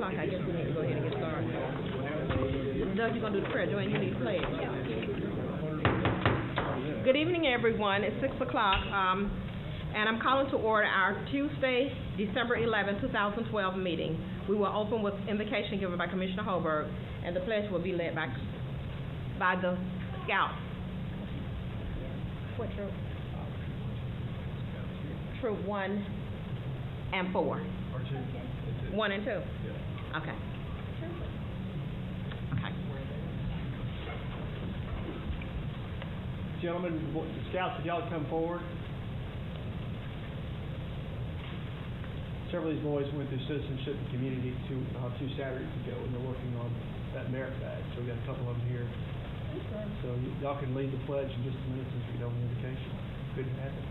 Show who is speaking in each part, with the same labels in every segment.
Speaker 1: o'clock, I guess we need to go ahead and get started. Doug, you're going to do the prayer. Joanne, you need to play it. Good evening, everyone. It's 6 o'clock, and I'm calling to order our Tuesday, December 11, 2012 meeting. We will open with invocation given by Commissioner Holberg, and the pledge will be led by the Scouts. What troop? Troop 1 and 4. Or 2. 1 and 2? Yeah. Okay. Okay.
Speaker 2: Gentlemen, the Scouts, if y'all would come forward. Several of these boys went through citizenship and community two Saturdays ago, and they're working on that merit badge. So we got a couple of them here. So y'all can lead the pledge in just a minute since we don't have an invocation. Good to have it.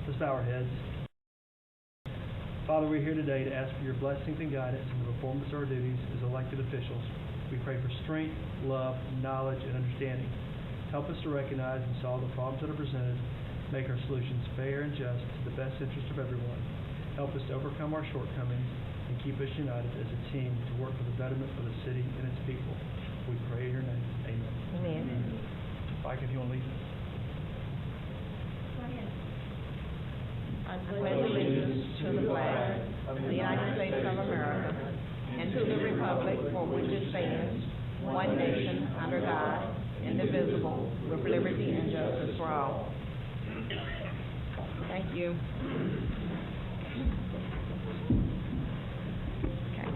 Speaker 2: Let's bow our heads. Father, we're here today to ask for your blessings and guidance in the performance of our duties as elected officials. We pray for strength, love, knowledge, and understanding. Help us to recognize and solve the problems that are presented, make our solutions fair and just to the best interest of everyone. Help us to overcome our shortcomings and keep us united as a team to work for the betterment of the city and its people. We pray in your name. Amen.
Speaker 1: Amen.
Speaker 2: Mike, if you want to lead us.
Speaker 1: I pledge allegiance to the flag of the United States of America and to the republic for which it stands, one nation, under God, indivisible, with liberty and justice for all. Thank you. Okay.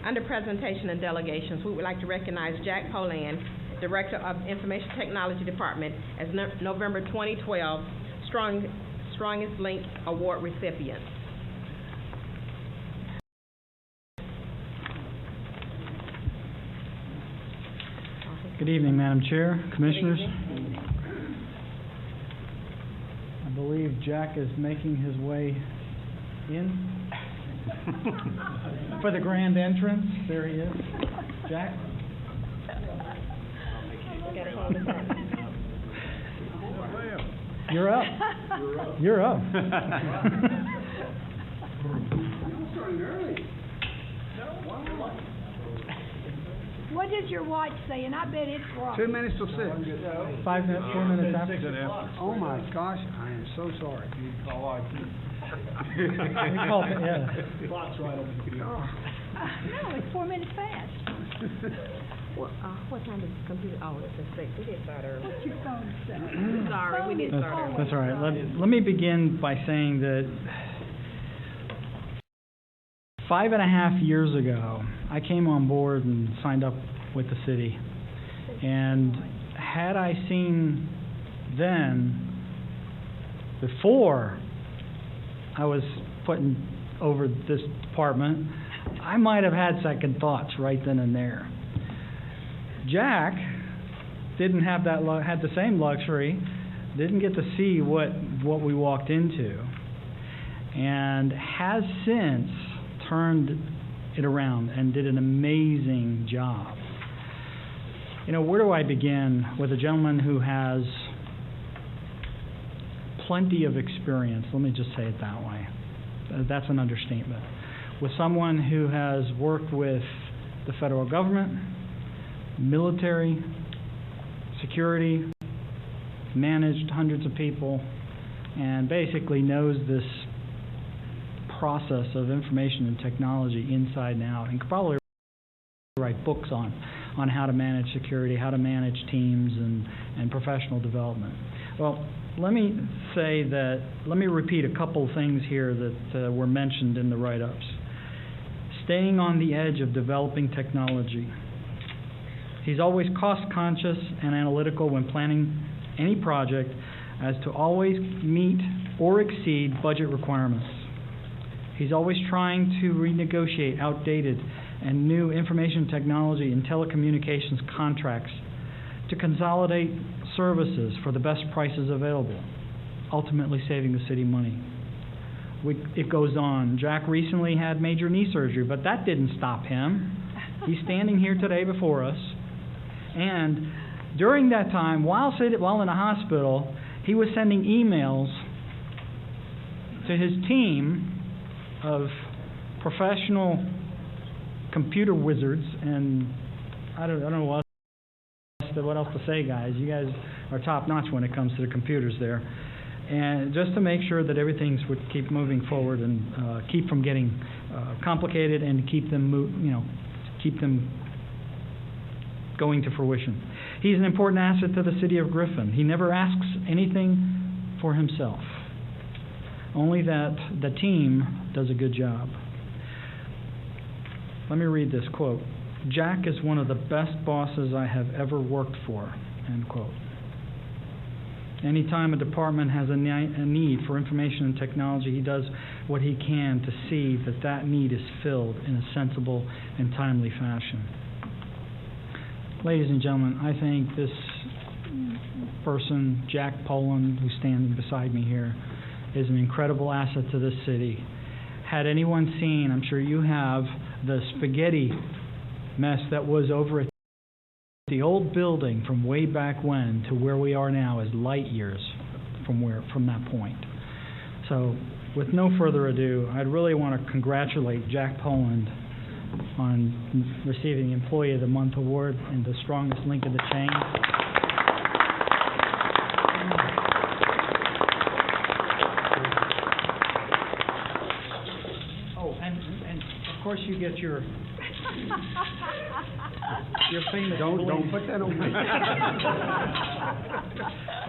Speaker 1: Under presentation and delegations, we would like to recognize Jack Poland, Director of Information Technology Department, as November 2012 Strongest Link Award recipient.
Speaker 3: Good evening, Madam Chair, Commissioners. I believe Jack is making his way in for the grand entrance. There he is. Jack? You're up. You're up.
Speaker 4: What does your watch say? And I bet it's wrong.
Speaker 5: 2 minutes till 6.
Speaker 3: 5 minutes, 4 minutes after.
Speaker 5: Oh my gosh, I am so sorry.
Speaker 3: We call it, yeah.
Speaker 2: Clock's right on the computer.
Speaker 4: No, it's 4 minutes fast.
Speaker 1: What time does the computer? Oh, it's at 6. We did start early.
Speaker 4: What's your phone say?
Speaker 1: Sorry, we did start early.
Speaker 3: That's all right. Let me begin by saying that 5.5 years ago, I came on board and signed up with the city. And had I seen then, before I was putting over this department, I might have had second thoughts right then and there. Jack didn't have that had the same luxury, didn't get to see what we walked into, and has since turned it around and did an amazing job. You know, where do I begin with a gentleman who has plenty of experience? Let me just say it that way. That's an understatement. With someone who has worked with the federal government, military, security, managed hundreds of people, and basically knows this process of information and technology inside and out, and could probably write books on how to manage security, how to manage teams, and professional development. Well, let me repeat a couple things here that were mentioned in the write-ups. Staying on the edge of developing technology. He's always cost-conscious and analytical when planning any project as to always meet or exceed budget requirements. He's always trying to renegotiate outdated and new information technology and telecommunications contracts to consolidate services for the best prices available, ultimately saving the city money. It goes on. Jack recently had major knee surgery, but that didn't stop him. He's standing here today before us. And during that time, while in the hospital, he was sending emails to his team of professional computer wizards, and I don't know what else to say, guys. You guys are top-notch when it comes to the computers there. And just to make sure that everything's would keep moving forward and keep from getting complicated, and to keep them keep them going to fruition. He's an important asset to the city of Griffin. He never asks anything for himself, only that the team does a good job. Let me read this quote. "Jack is one of the best bosses I have ever worked for," end quote. Anytime a department has a need for information and technology, he does what he can to see that that need is filled in a sensible and timely fashion. Ladies and gentlemen, I think this person, Jack Poland, who's standing beside me here, is an incredible asset to this city. Had anyone seen, I'm sure you have, the spaghetti mess that was over at the old building from way back when to where we are now is light years from that point. So, with no further ado, I'd really want to congratulate Jack Poland on receiving the Employee of the Month award and the strongest link in the chain. Oh, and of course you get your famous.
Speaker 5: Don't put that on me.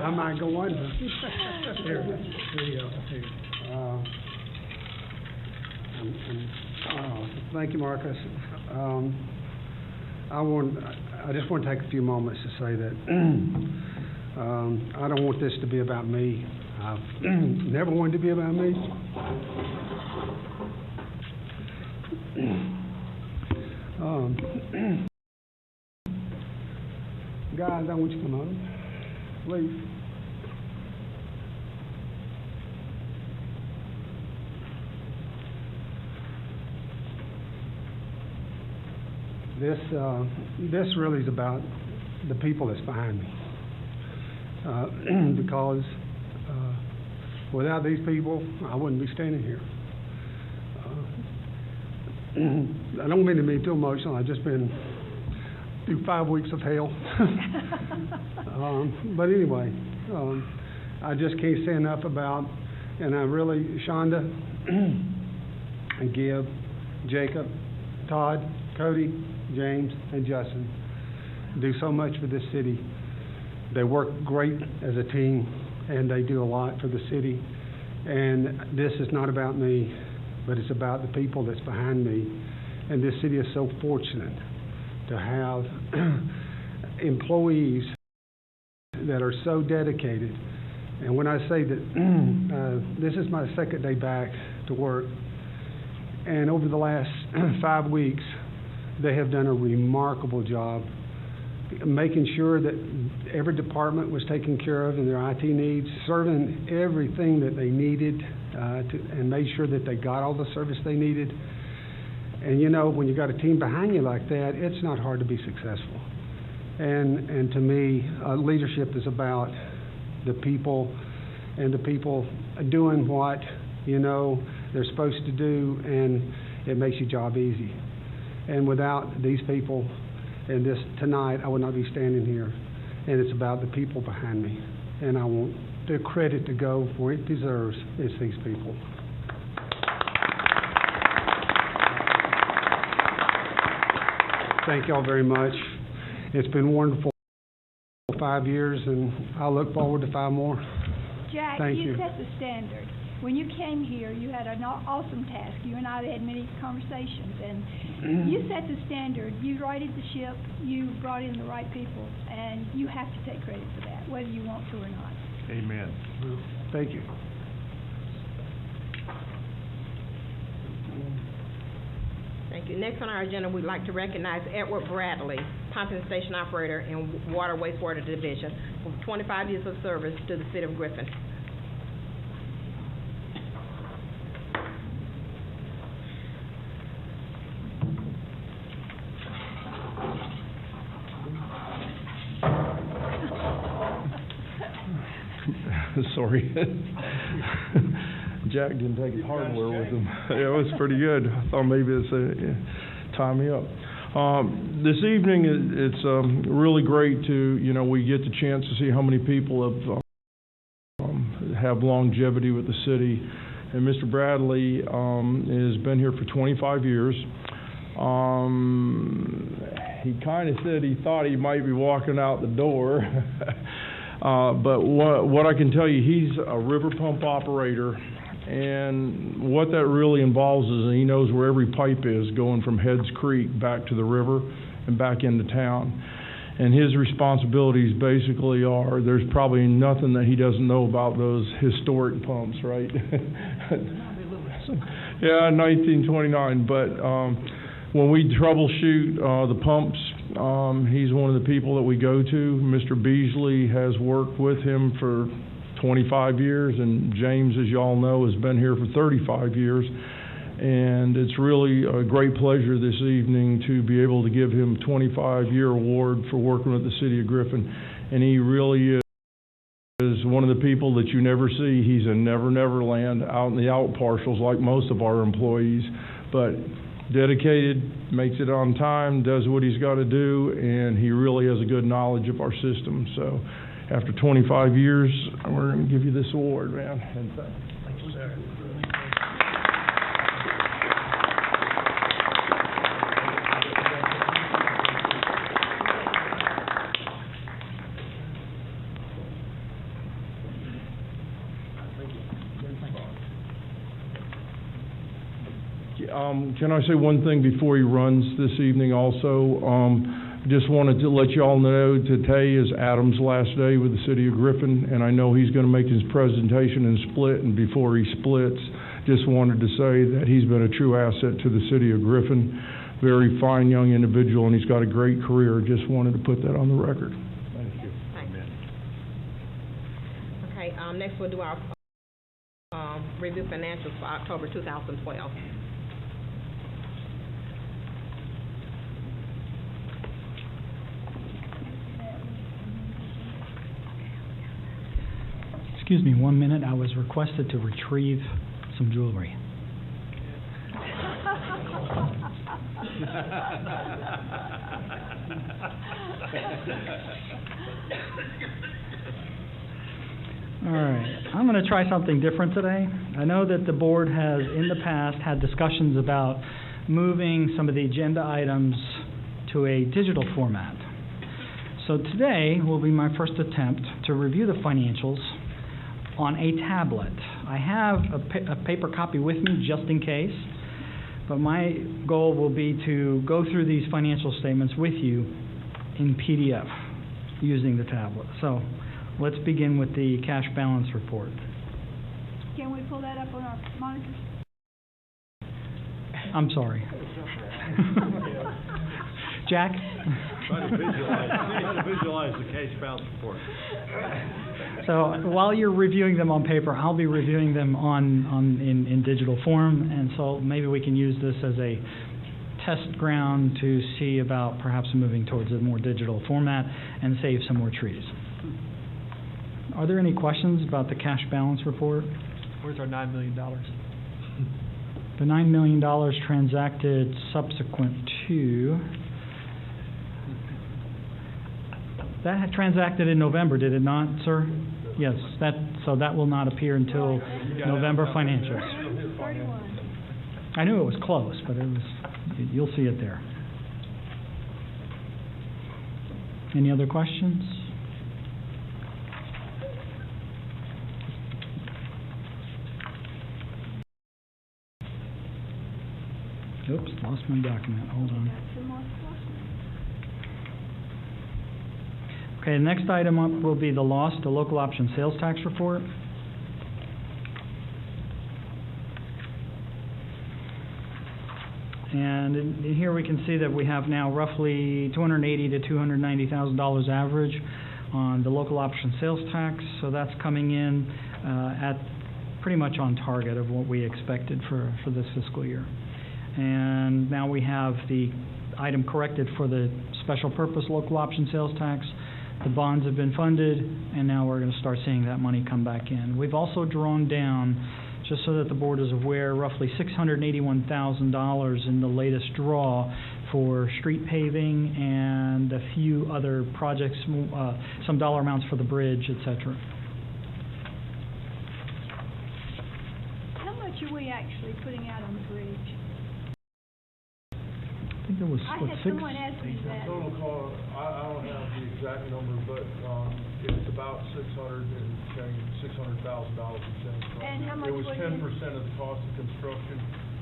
Speaker 5: I might go under. Here you go. Here. Thank you, Marcus. I just want to take a few moments to say that I don't want this to be about me. I've never wanted to be about me. Guys, I want you to come on, please. This really is about the people that's behind me, because without these people, I wouldn't be standing here. I don't mean to be too emotional. I've just been through 5 weeks of hell. But anyway, I just can't say enough about, and I really, Shonda, and Gib, Jacob, Todd, Cody, James, and Justin do so much for this city. They work great as a team, and they do a lot for the city. And this is not about me, but it's about the people that's behind me. And this city is so fortunate to have employees that are so dedicated. And when I say that this is my second day back to work, and over the last 5 weeks, they have done a remarkable job making sure that every department was taken care of and their IT needs, serving everything that they needed, and made sure that they got all the service they needed. And you know, when you got a team behind you like that, it's not hard to be successful. And to me, leadership is about the people, and the people doing what they're supposed to do, and it makes your job easy. And without these people and this tonight, I would not be standing here. And it's about the people behind me. And I want the credit to go where it deserves. It's these people. Thank you all very much. It's been wonderful 5 years, and I look forward to 5 more.
Speaker 4: Jack,
Speaker 5: Thank
Speaker 4: you
Speaker 5: you.
Speaker 4: set the standard. When you came here, you had an awesome task. You and I had many conversations, and you set the standard. You righted the ship. You brought in the right people, and you have to take credit for that, whether you want to or not.
Speaker 6: Amen.
Speaker 5: Well, thank you.
Speaker 1: Thank you. Next on our agenda, we'd like to recognize Edward Bradley, pumping station operator in Water Wastewater Division, for 25 years of service to the city of Griffin.
Speaker 6: Sorry. Jack didn't take his hardware with him. Yeah, it was pretty good. I thought maybe it's tie me up. This evening, it's really great to, we get the chance to see how many people have longevity with the city. And Mr. Bradley has been here for 25 years. He kind of said he thought he might be walking out the door. But what I can tell you, he's a river pump operator. And what that really involves is he knows where every pipe is going from Heads Creek back to the river and back into town. And his responsibilities basically are, there's probably nothing that he doesn't know about those historic pumps, right? Yeah, 1929. But when we troubleshoot the pumps, he's one of the people that we go to. Mr. Beasley has worked with him for 25 years, and James, as you all know, has been here for 35 years. And it's really a great pleasure this evening to be able to give him a 25-year award for working with the city of Griffin. And he really is one of the people that you never see. He's a never land out in the out parcels like most of our employees, but dedicated, makes it on time, does what he's got to do, and he really has a good knowledge of our system. So after 25 years, we're going to give you this award, man. And thank you, sir. Can I say one thing before he runs this evening also? Just wanted to let you all know today is Adam's last day with the city of Griffin, and I know he's going to make his presentation and split, and before he splits, just wanted to say that he's been a true asset to the city of Griffin. Very fine young individual, and he's got a great career. Just wanted to put that on the record. Thank you.
Speaker 1: Thanks. Okay, next we'll do our review financials for October 2012.
Speaker 3: Excuse me 1 minute. I was requested to retrieve some jewelry. All right. I'm going to try something different today. I know that the board has in the past had discussions about moving some of the agenda items to a digital format. So today will be my first attempt to review the financials on a tablet. I have a paper copy with me just in case, but my goal will be to go through these financial statements with you in PDF using the tablet. So let's begin with the cash balance report.
Speaker 4: Can we pull that up on our monitors?
Speaker 3: I'm sorry. Jack?
Speaker 7: Try to visualize the cash balance report.
Speaker 3: So while you're reviewing them on paper, I'll be reviewing them in digital form, and so maybe we can use this as a test ground to see about perhaps moving towards a more digital format and save some more trees. Are there any questions about the cash balance report?
Speaker 2: Where's our $9 million?
Speaker 3: The $9 million transacted subsequent to... That had transacted in November, did it not, sir? Yes, so that will not appear until November financials. I knew it was close, but you'll see it there. Any other questions? Oops, lost my document. Hold on. Okay, the next item up will be the local option sales tax report. And in here we can see that we have now roughly $280,000 to $290,000 average on the local option sales tax. So that's coming in at pretty much on target of what we expected for this fiscal year. And now we have the item corrected for the special purpose local option sales tax. The bonds have been funded, and now we're going to start seeing that money come back in. We've also drawn down Just so that the board is aware, roughly $681,000 in the latest draw for street paving and a few other projects, some dollar amounts for the bridge, et cetera.
Speaker 4: How much are we actually putting out on the bridge?
Speaker 3: I think it was,
Speaker 4: I
Speaker 3: what,
Speaker 4: had
Speaker 3: six?
Speaker 4: someone ask me that.
Speaker 6: Total cost, I don't have the exact number, but, it's about $600,000 and change.
Speaker 4: And how much
Speaker 6: It was
Speaker 4: was it?
Speaker 6: 10% of the cost of construction,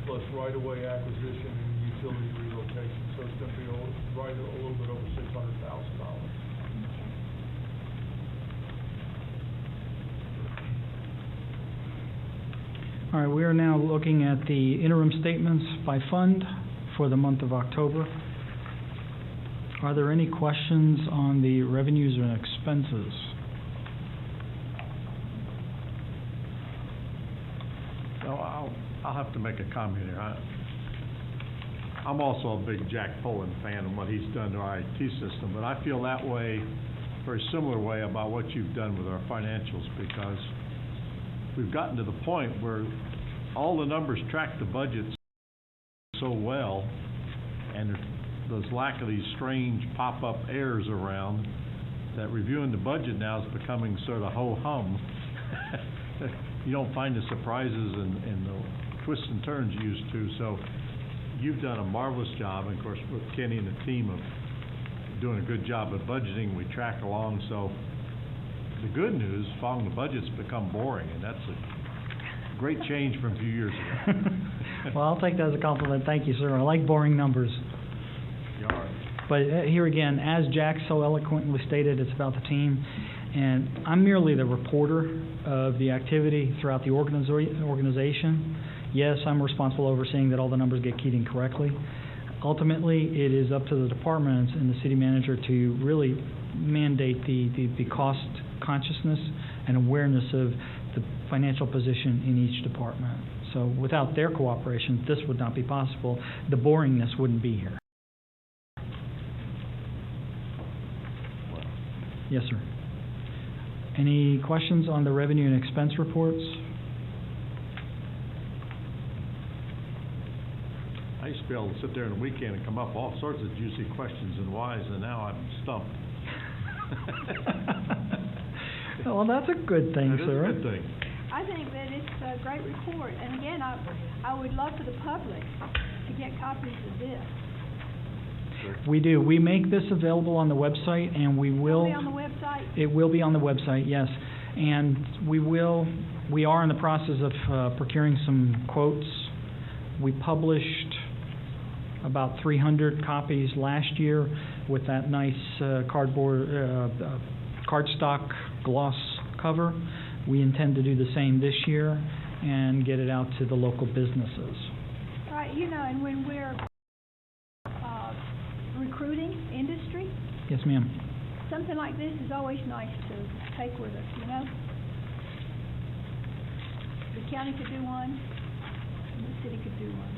Speaker 6: plus right-of-way acquisition and utility relocation, so it's gonna be a little bit over $600,000.
Speaker 3: All right, we are now looking at the interim statements by fund for the month of October. Are there any questions on the revenues and expenses?
Speaker 7: So I'll have to make a comment here. I'm also a big Jack Poland fan and what he's done to our IT system, but I feel that way, very similar way about what you've done with our financials, because we've gotten to the point where all the numbers track the budget so well, and there's lack of these strange pop-up errors around, that reviewing the budget now is becoming sort of ho-hum. You don't find the surprises and the twists and turns you used to, so you've done a marvelous job, and of course with Kenny and the team of doing a good job of budgeting, we track along. So the good news, following the budget's become boring, and that's a great change from a few years ago.
Speaker 3: Well, I'll take that as a compliment. Thank you, sir. I like boring numbers.
Speaker 7: You are.
Speaker 3: But here again, as Jack so eloquently stated, it's about the team, and I'm merely the reporter of the activity throughout the organization. Yes, I'm responsible overseeing that all the numbers get keyed in correctly. Ultimately, it is up to the departments and the city manager to really mandate the cost consciousness and awareness of the financial position in each department. So without their cooperation, this would not be possible. The boringness wouldn't be here. Yes, sir. Any questions on the revenue and expense reports?
Speaker 7: I used to be able to sit there on the weekend and come up with all sorts of juicy questions and whys, and now I'm stumped.
Speaker 3: Well, that's a good thing,
Speaker 7: That is
Speaker 3: sir.
Speaker 7: a good thing.
Speaker 4: I think that it's a great report, and again, I would love for the public to get copies of this.
Speaker 3: We do. We make this available on the website, and we will...
Speaker 4: Will it be on the website?
Speaker 3: It will be on the website, yes. And we are in the process of procuring some quotes. We published about 300 copies last year with that nice cardstock gloss cover. We intend to do the same this year and get it out to the local businesses.
Speaker 4: Right, and when we're recruiting industry,
Speaker 3: Yes, ma'am.
Speaker 4: something like this is always nice to take with us, The county could do one, and the city could do one.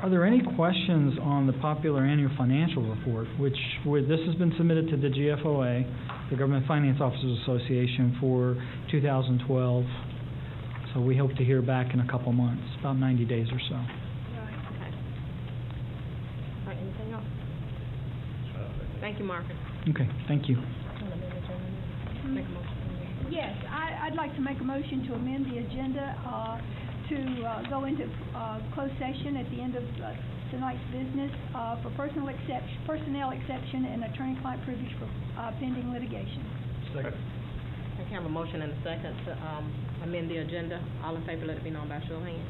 Speaker 3: Are there any questions on the popular annual financial report, this has been submitted to the GFOA, the Government Finance Officers Association, for 2012. So we hope to hear back in a couple months, about 90 days or so.
Speaker 1: Okay. All right, anything else? Thank you, Marcus.
Speaker 3: Okay, thank you.
Speaker 1: Make a motion.
Speaker 4: Yes, I'd like to make a motion to amend the agenda to go into closed session at the end of tonight's business for personnel exception and attorney-client privilege for pending litigation.
Speaker 2: Second.
Speaker 1: Okay, I have a motion and a second to amend the agenda. All in favor, let it be known by show of hands.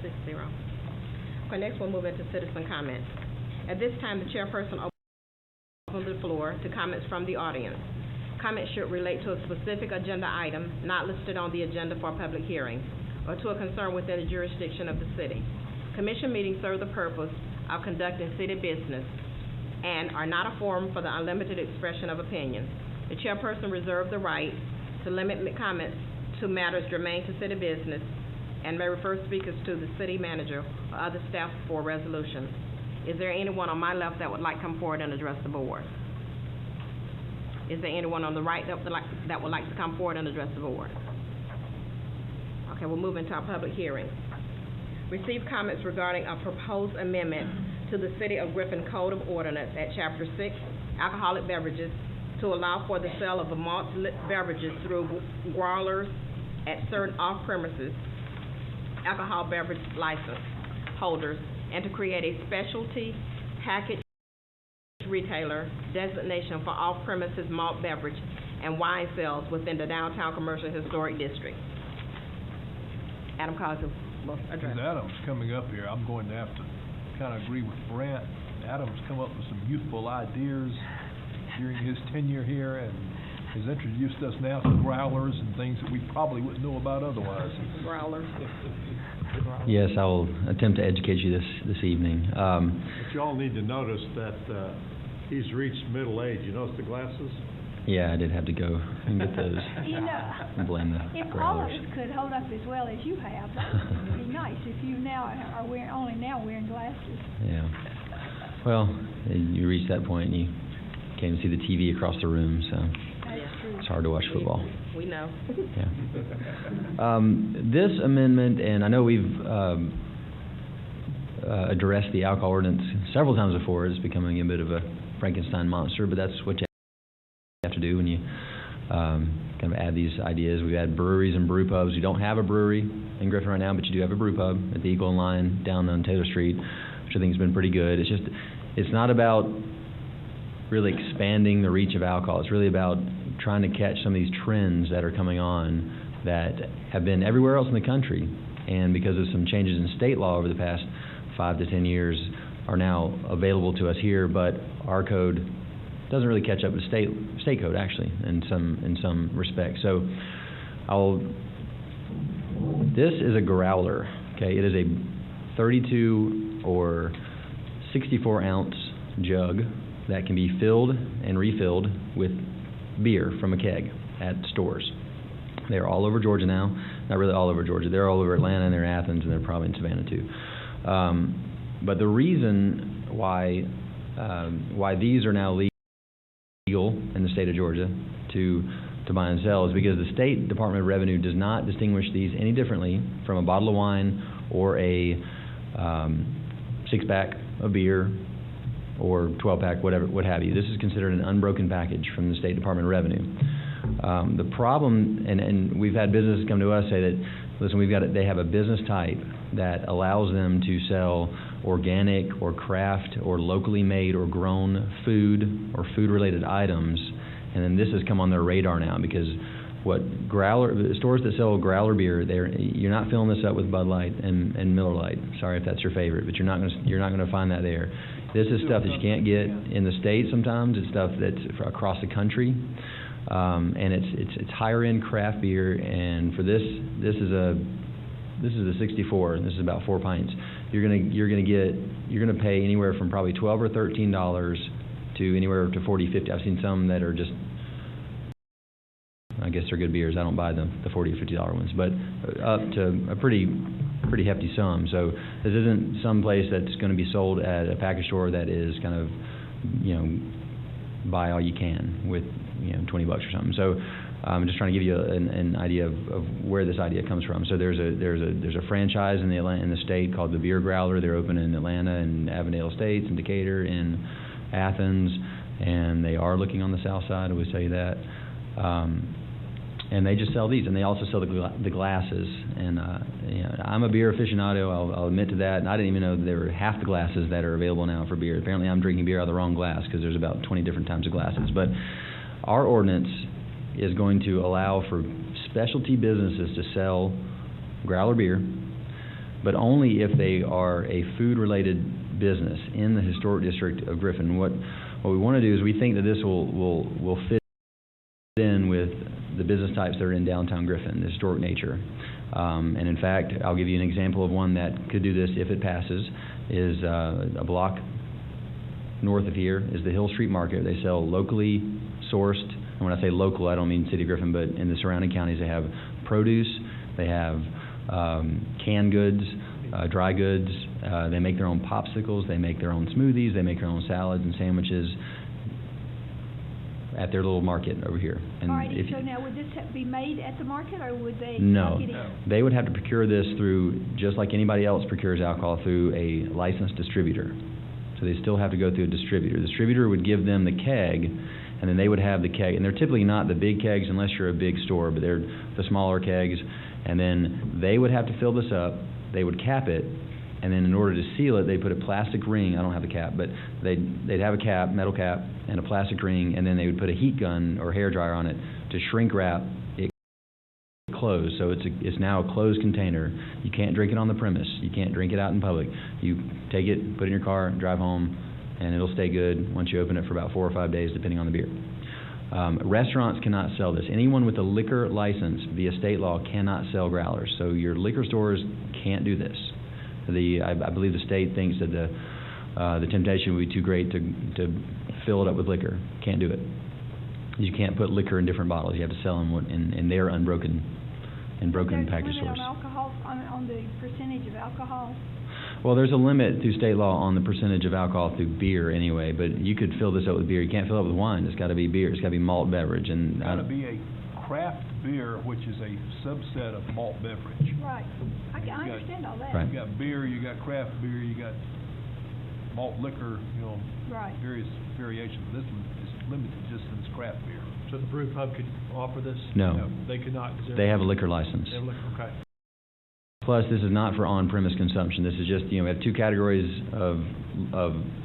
Speaker 1: 6-0. Okay, next we'll move into citizen comments. At this time, the chairperson opens the floor to comments from the audience. Comments should relate to a specific agenda item not listed on the agenda for a public hearing, or to a concern within the jurisdiction of the city. Commission meetings serve the purpose of conducting city business and are not a forum for the unlimited expression of opinion. The chairperson reserves the right to limit comments to matters germane to city business and may refer speakers to the city manager or other staff for resolutions. Is there anyone on my left that would like to come forward and address the board? Is there anyone on the right that would like to come forward and address the board? Okay, we'll move into our public hearing. Receive comments regarding a proposed amendment to the City of Griffin Code of Ordinance at Chapter 6, Alcoholic Beverages, to allow for the sale of malt beverages through growlers at certain off-premises alcohol beverage license holders, and to create a specialty package retailer designation for off-premises malt beverage and wine sales within the downtown commercial historic district. Adam Cosby will address.
Speaker 8: As Adam's coming up here, I'm going to have to kind of agree with Brent. Adam's come up with some youthful ideas during his tenure here and has introduced us now to growlers and things that we probably wouldn't know about otherwise.
Speaker 1: Growlers.
Speaker 9: Yes, I will attempt to educate you this evening.
Speaker 7: But you all need to notice that he's reached middle age. You notice the glasses?
Speaker 9: Yeah, I did have to go and get those.
Speaker 4: You know,
Speaker 9: And blame the
Speaker 4: if all of
Speaker 9: growlers.
Speaker 4: us could hold up as well as you have, that would be nice. If you now are only now wearing glasses.
Speaker 9: Yeah. Well, you reached that point and you came to see the TV across the room, so
Speaker 4: That's true.
Speaker 9: it's hard to watch football.
Speaker 1: We know.
Speaker 9: Yeah. This amendment, and I know we've addressed the alcohol ordinance several times before, it's becoming a bit of a Frankenstein monster, but that's what you have to do when you kind of add these ideas. We've had breweries and brew pubs. We don't have a brewery in Griffin right now, but you do have a brew pub at the Eagle and Lion down on Taylor Street, which I think has been pretty good. It's not about really expanding the reach of alcohol. It's really about trying to catch some of these trends that are coming on that have been everywhere else in the country, and because of some changes in state law over the past 5 to 10 years are now available to us here, but our code doesn't really catch up with state code actually in some respects. So this is a growler, okay? It is a 32 or 64 ounce jug that can be filled and refilled with beer from a keg at stores. They're all over Georgia now. Not really all over Georgia. They're all over Atlanta, and they're in Athens, and they're probably in Savannah too. But the reason why these are now legal in the state of Georgia to buy and sell is because the State Department of Revenue does not distinguish these any differently from a bottle of wine or a 6-pack of beer or 12-pack, what have you. This is considered an unbroken package from the State Department of Revenue. The problem, and we've had businesses come to us say that, listen, they have a business type that allows them to sell organic or craft or locally made or grown food or food-related items, and then this has come on their radar now because stores that sell growler beer, you're not filling this up with Bud Light and Miller Lite. Sorry if that's your favorite, but you're not going to find that there. This is stuff that you can't get in the States sometimes. It's stuff that's across the country, and it's higher end craft beer. And for this is a 64. And this is about 4 pints. You're gonna pay anywhere from probably $12 or $13 to anywhere to $40, $50. I've seen some that are just, I guess they're good beers. I don't buy them, the $40 or $50 ones, but up to a pretty hefty sum. So this isn't some place that's going to be sold at a package store that is kind of, buy all you can with, $20 or something. So I'm just trying to give you an idea of where this idea comes from. So there's a franchise in the state called the Beer Growler. They're open in Atlanta and Avondale Estates and Decatur and Athens, and they are looking on the south side. I would tell you that. And they just sell these, and they also sell the glasses. And I'm a beer aficionado. I'll admit to that. And I didn't even know that there were half the glasses that are available now for beer. Apparently, I'm drinking beer out of the wrong glass because there's about 20 different types of glasses. But our ordinance is going to allow for specialty businesses to sell growler beer, but only if they are a food-related business in the historic district of Griffin. What we want to do is we think that this will fit in with the business types that are in downtown Griffin, the historic nature. And in fact, I'll give you an example of one that could do this if it passes, is a block north of here is the Hill Street Market. They sell locally sourced, and when I say local, I don't mean City of Griffin, but in the surrounding counties, they have produce, they have canned goods, dry goods, they make their own popsicles, they make their own smoothies, they make their own salads and sandwiches. at their little market over here. And
Speaker 4: All right,
Speaker 9: if
Speaker 4: so now would this be made at the market, or would they
Speaker 9: No.
Speaker 4: take it in?
Speaker 9: They would have to procure this through, just like anybody else procures alcohol, through a licensed distributor. So they still have to go through a distributor. The distributor would give them the keg, and then they would have the keg. And they're typically not the big kegs unless you're a big store, but they're the smaller kegs. And then they would have to fill this up, they would cap it, and then in order to seal it, they put a plastic ring, I don't have the cap, but they'd have a cap, metal cap, and a plastic ring, and then they would put a heat gun or hair dryer on it to shrink wrap it closed. So it's now a closed container. You can't drink it on the premise. You can't drink it out in public. You take it, put it in your car, drive home, and it'll stay good once you open it for about 4 or 5 days, depending on the beer. Restaurants cannot sell this. Anyone with a liquor license via state law cannot sell growlers. So your liquor stores can't do this. I believe the state thinks that the temptation would be too great to fill it up with liquor. Can't do it. You can't put liquor in different bottles. You have to sell them in their unbroken package
Speaker 4: There's a limit
Speaker 9: stores.
Speaker 4: on alcohol, on the percentage of alcohol?
Speaker 9: Well, there's a limit through state law on the percentage of alcohol through beer anyway, but you could fill this up with beer. You can't fill it up with wine. It's got to be beer. It's got to be malt beverage. And
Speaker 8: It's got to be a craft beer, which is a subset of malt beverage.
Speaker 4: Right. I
Speaker 8: You got-
Speaker 4: understand all that.
Speaker 9: Right.
Speaker 8: You got beer, you got craft beer, you got malt liquor,
Speaker 4: Right.
Speaker 8: various variations. This one is limited just to this craft beer.
Speaker 2: So the brew pub could offer this?
Speaker 9: No.
Speaker 2: They could not, 'cause
Speaker 9: they have a liquor license.
Speaker 2: They have a liquor, okay.
Speaker 9: Plus, this is not for on-premise consumption. This is just, we have two categories of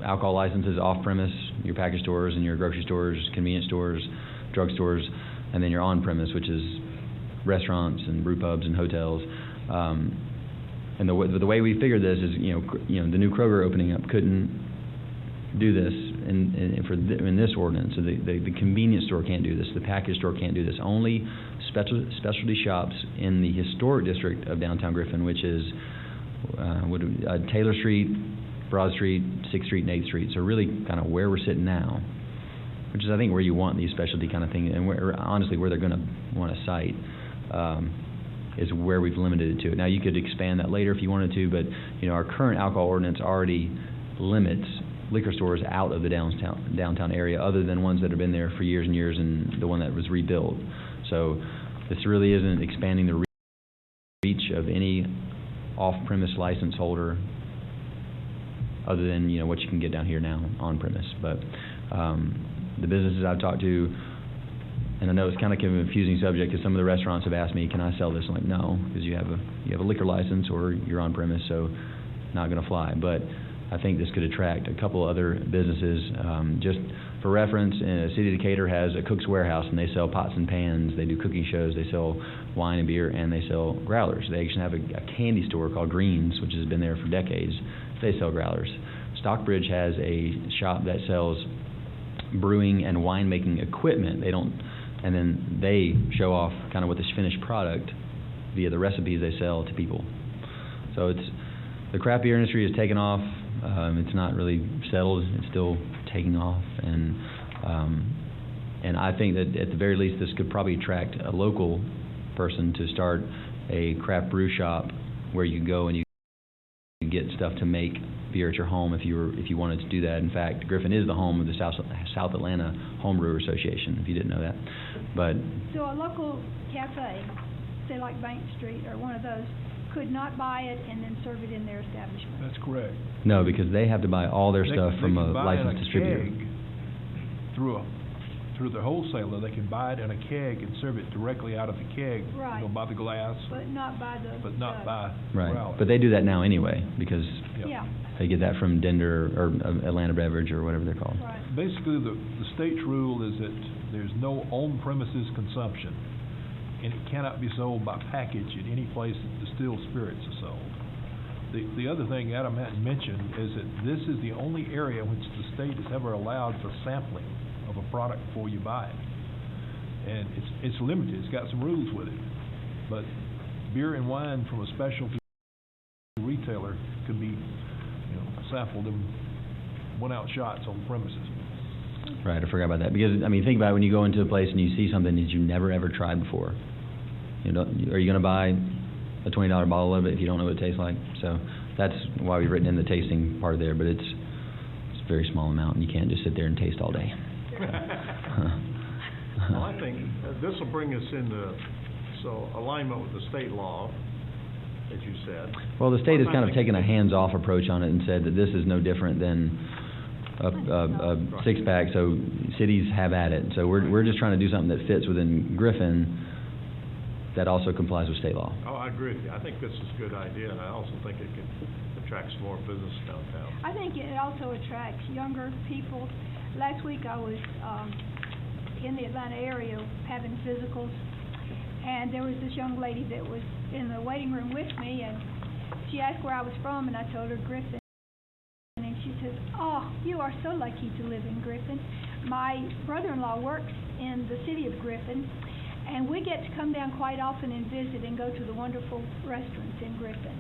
Speaker 9: alcohol licenses: off-premise, your package stores and your grocery stores, convenience stores, drug stores, and then your on-premise, which is restaurants and brew pubs and hotels. And the way we figured this is, the new Kroger opening up couldn't do this in this ordinance. So the convenience store can't do this. The package store can't do this. Only specialty shops in the historic district of downtown Griffin, which is Taylor Street, Broad Street, 6th Street, and 8th Street. So really kind of where we're sitting now, which is I think where you want these specialty kind of thing, and honestly where they're going to want to site, is where we've limited it to. Now you could expand that later if you wanted to, but our current alcohol ordinance already limits liquor stores out of the downtown area, other than ones that have been there for years and years, and the one that was rebuilt. So this really isn't expanding the reach of any off-premise license holder, other than what you can get down here now on-premise. But the businesses I've talked to, and I know it's kind of a confusing subject, because some of the restaurants have asked me, "Can I sell this?" I'm like, "No, because you have a liquor license or you're on-premise, so not going to fly." But I think this could attract a couple other businesses. Just for reference, City of Decatur has a Cook's Warehouse, and they sell pots and pans. They do cooking shows. They sell wine and beer, and they sell growlers. They actually have a candy store called Greens, which has been there for decades. They sell growlers. Stockbridge has a shop that sells brewing and winemaking equipment. And then they show off kind of with this finished product via the recipes they sell to people. So the craft beer industry has taken off. It's not really settled. It's still taking off, and I think that at the very least this could probably attract a local person to start a craft brew shop where you can go and you can get stuff to make beer at your home if you wanted to do that. In fact, Griffin is the home of the South Atlanta Home Brewer Association, if you didn't know that. But
Speaker 4: So a local cafe, say like Bank Street or one of those, could not buy it and then serve it in their establishment?
Speaker 8: That's correct.
Speaker 9: no, because they have to buy all their
Speaker 8: They-
Speaker 9: stuff
Speaker 8: they
Speaker 9: from
Speaker 8: can
Speaker 9: a
Speaker 8: buy it in
Speaker 9: licensed distributor.
Speaker 8: keg through the wholesaler. They can buy it in a keg and serve it directly out of the keg,
Speaker 4: Right.
Speaker 8: by the glass,
Speaker 4: But not by the...
Speaker 8: but not by
Speaker 9: Right,
Speaker 8: growler.
Speaker 9: but they do that now anyway, because
Speaker 4: Yeah,
Speaker 9: they get that from Denver or Atlanta Beverage or whatever they're called.
Speaker 4: right.
Speaker 8: Basically, the state's rule is that there's no on-premises consumption, and it cannot be sold by package at any place that distilled spirits are sold. The other thing Adam hadn't mentioned is that this is the only area in which the state has ever allowed for sampling of a product before you buy it. And it's limited, it's got some rules with it. But beer and wine from a specialty retailer could be, sampled in one-ounce shots on premises.
Speaker 9: Right, I forgot about that, because, think about it, when you go into a place and you see something that you never ever tried before. Are you going to buy a $20 bottle of it if you don't know what it tastes like? So that's why we've written in the tasting part there, but it's a very small amount, and you can't just sit there and taste all day.
Speaker 7: Well, I think this will bring us into, alignment with the state law, as you said.
Speaker 9: Well, the state has kind of taken a hands-off approach on it and said that this is no different than a six-pack, so cities have at it. So we're just trying to do something that fits within Griffin that also complies with state law.
Speaker 7: Oh, I agree with you. I think this is a good idea, and I also think it could attract some more business downtown.
Speaker 4: I think it also attracts younger people. Last week I was in the Atlanta area having physicals, and there was this young lady that was in the waiting room with me, and she asked where I was from, and I told her Griffin. And she says, "Oh, you are so lucky to live in Griffin. My brother-in-law works in the city of Griffin, and we get to come down quite often and visit and go to the wonderful restaurants in Griffin."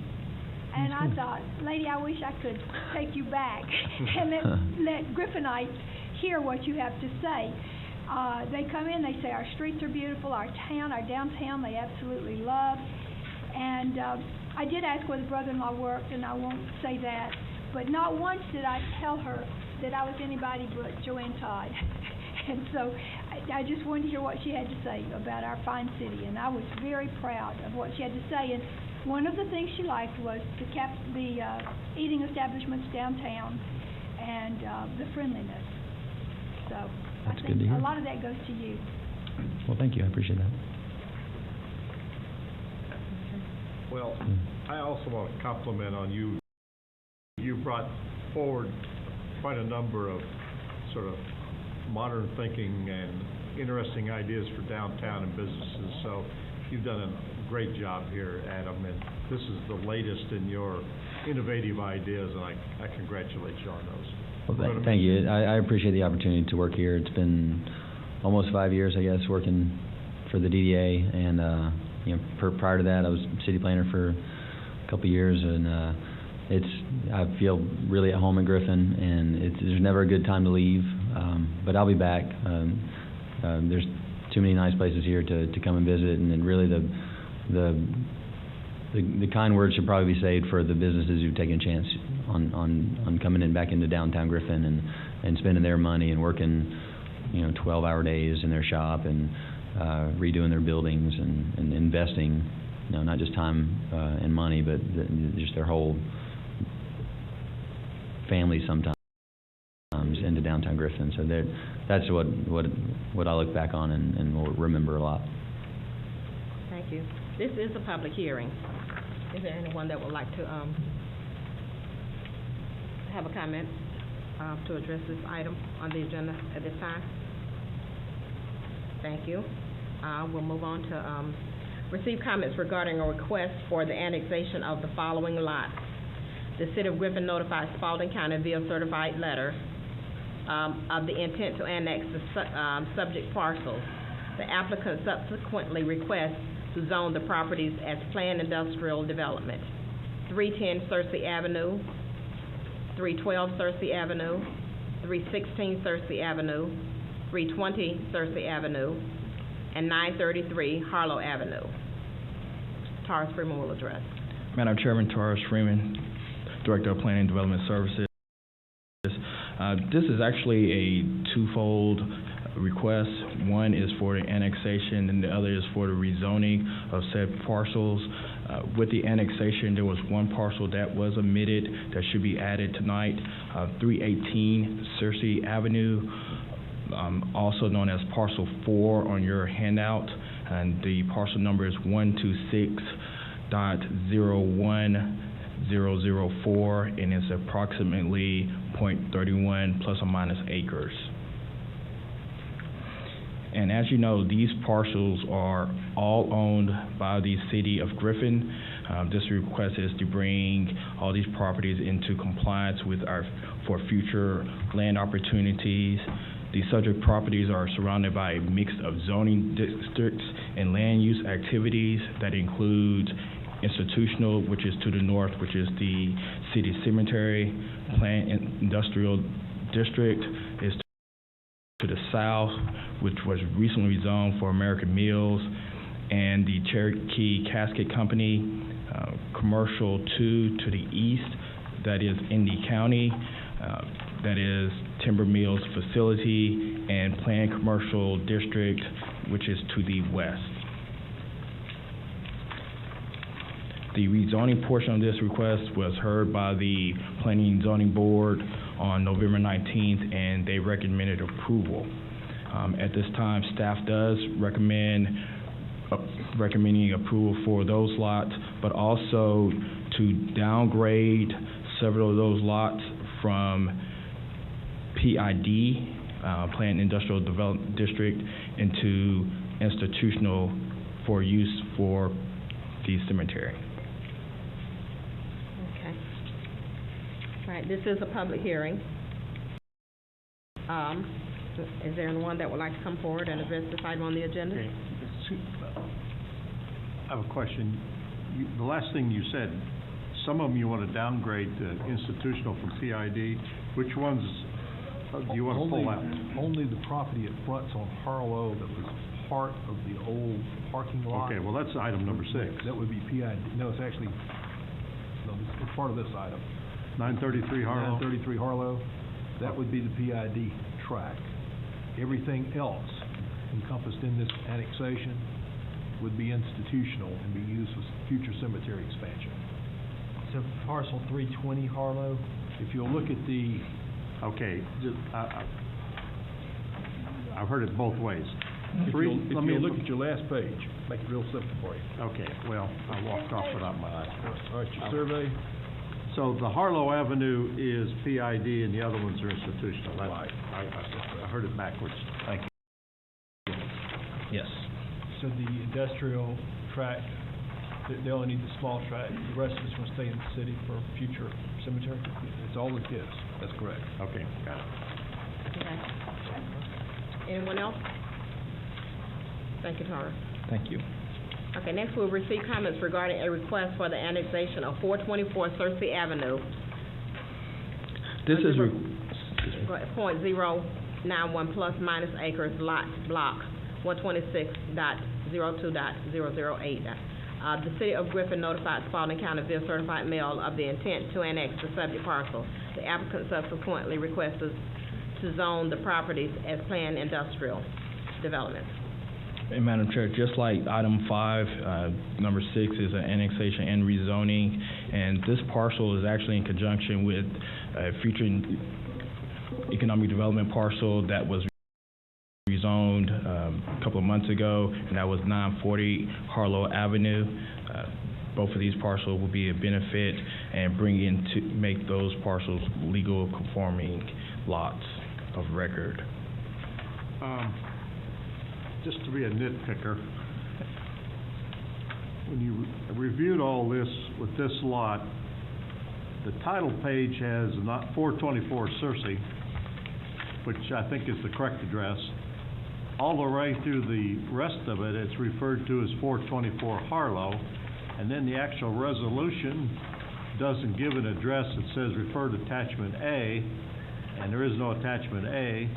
Speaker 4: And I thought, lady, I wish I could take you back and let Griffinites hear what you have to say. They come in, they say our streets are beautiful, our downtown they absolutely love. And I did ask where the brother-in-law worked, and I won't say that, but not once did I tell her that I was anybody but Joanne Todd. And so I just wanted to hear what she had to say about our fine city, and I was very proud of what she had to say. And one of the things she liked was the eating establishments downtown and the friendliness. So
Speaker 9: That's
Speaker 4: I
Speaker 9: good
Speaker 4: think
Speaker 9: to hear.
Speaker 4: a lot of that goes to you.
Speaker 9: Well, thank you, I appreciate that.
Speaker 7: Well, I also want to compliment on you. You brought forward quite a number of sort of modern thinking and interesting ideas for downtown and businesses. So you've done a great job here, Adam, and this is the latest in your innovative ideas, and I congratulate you on those.
Speaker 9: Well, thank you. I appreciate the opportunity to work here. It's been almost 5 years, I guess, working for the DDA, and prior to that, I was city planner for a couple of years, and I feel really at home in Griffin, and there's never a good time to leave, but I'll be back. There's too many nice places here to come and visit, and then really the kind words should probably be said for the businesses who've taken a chance on coming in back into downtown Griffin and spending their money and working 12-hour days in their shop and redoing their buildings and investing, not just time and money, but just their whole family sometimes into downtown Griffin. So that's what I look back on and will remember a lot.
Speaker 1: Thank you. This is a public hearing. Is there anyone that would like to have a comment to address this item on the agenda at this time? Thank you. We'll move on to receive comments regarding a request for the annexation of the following lots. The City of Griffin notifies Spalding County via certified letter of the intent to annex the subject parcels. The applicant subsequently requests to zone the properties as planned industrial development. 310 Searcy Avenue, 312 Searcy Avenue, 316 Searcy Avenue, 320 Searcy Avenue, and 933 Harlow Avenue. Taurus Freeman will address.
Speaker 10: Madam Chairman, Taurus Freeman, Director of Planning and Development Services. This is actually a twofold request. One is for the annexation and the other is for the rezoning of said parcels. With the annexation, there was one parcel that was omitted that should be added tonight, 318 Searcy Avenue, also known as Parcel 4 on your handout, and the parcel number is 126.01004, and it's approximately 0.31 plus or minus acres. And as you know, these parcels are all owned by the City of Griffin. This request is to bring all these properties into compliance for future land opportunities. The subject properties are surrounded by a mix of zoning districts and land use activities that includes institutional, which is to the north, which is the city cemetery. Planned industrial district is to the south, which was recently zoned for American Mills, and the Cherokee Casket Company. Commercial 2 to the east, that is Indy County. that is Timber Mills Facility and Planned Commercial District, which is to the west. The rezoning portion of this request was heard by the Planning and Zoning Board on November 19th, and they recommended approval. At this time, staff does recommending approval for those lots, but also to downgrade several of those lots from PID, Planned Industrial Development District, into institutional for use for the cemetery.
Speaker 1: Okay. All right, this is a public hearing. Is there anyone that would like to come forward and address this item on the agenda?
Speaker 7: Okay. I have a question. The last thing you said, some of them you want to downgrade to institutional from PID. Which ones do you want to pull out?
Speaker 8: Only the property at front's on Harlow that was part of the old parking lot.
Speaker 7: Okay, well, that's item number 6.
Speaker 8: That would be PID. No, it's actually, no, it's part of this item.
Speaker 7: 933 Harlow?
Speaker 8: 933 Harlow. That would be the PID tract. Everything else encompassed in this annexation would be institutional and be used for future cemetery expansion. So parcel 320 Harlow, if you'll look at the...
Speaker 7: Okay, I've heard it both ways.
Speaker 8: If you look at your last page, make it real simple for you.
Speaker 7: Okay, well, I walked off without my eyes.
Speaker 8: All right, your survey?
Speaker 7: So the Harlow Avenue is PID and the other ones are institutional.
Speaker 8: Right.
Speaker 7: I heard it backwards. Thank you.
Speaker 10: Yes.
Speaker 8: So the industrial tract, they only need the small tract, the rest of it's going to stay in the city for future cemetery? It's all it is, that's correct.
Speaker 7: Okay, got it.
Speaker 1: Okay. Anyone else? Thank you, Tara.
Speaker 10: Thank you.
Speaker 1: Okay, next we'll receive comments regarding a request for the annexation of 424 Searcy Avenue.
Speaker 10: This is...
Speaker 1: .091 plus minus acres, lot, block 126.02.008. The City of Griffin notified Spalding County via certified mail of the intent to annex the subject parcel. The applicant subsequently requested to zone the properties as planned industrial development.
Speaker 10: And Madam Chair, just like item 5, number 6 is an annexation and rezoning, and this parcel is actually in conjunction with a future economic development parcel that was rezoned a couple of months ago, and that was 940 Harlow Avenue. Both of these parcels will be a benefit and make those parcels legal conforming lots of record.
Speaker 7: Just to be a nitpicker, when you reviewed all this with this lot, the title page has not 424 Searcy, which I think is the correct address. All the way through the rest of it, it's referred to as 424 Harlow, and then the actual resolution doesn't give an address. It says refer to attachment A, and there is no attachment A.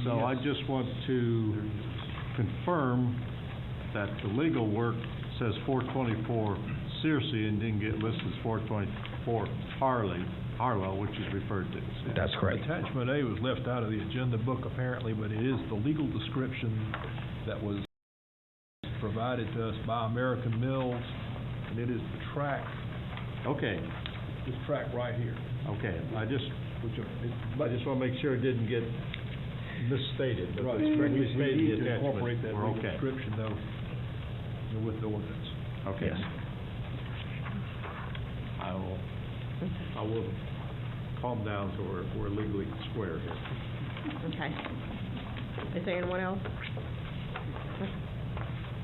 Speaker 7: So yes. I just want to confirm that the legal work says 424 Searcy and didn't get listed as 424 Harlow, which is referred to.
Speaker 10: That's correct.
Speaker 8: Attachment A was left out of the agenda book apparently, but it is the legal description that was provided to us by American Mills, and it is the tract.
Speaker 7: Okay.
Speaker 8: This tract right here.
Speaker 7: Okay. I just want to make sure it didn't get misstated, but
Speaker 8: right.
Speaker 7: It's correctly stated.
Speaker 8: We need to incorporate that legal
Speaker 7: okay.
Speaker 8: description though with the ordinance.
Speaker 7: Okay.
Speaker 10: Yes.
Speaker 7: I will calm down so we're legally square here.
Speaker 1: Okay. Is there anyone else?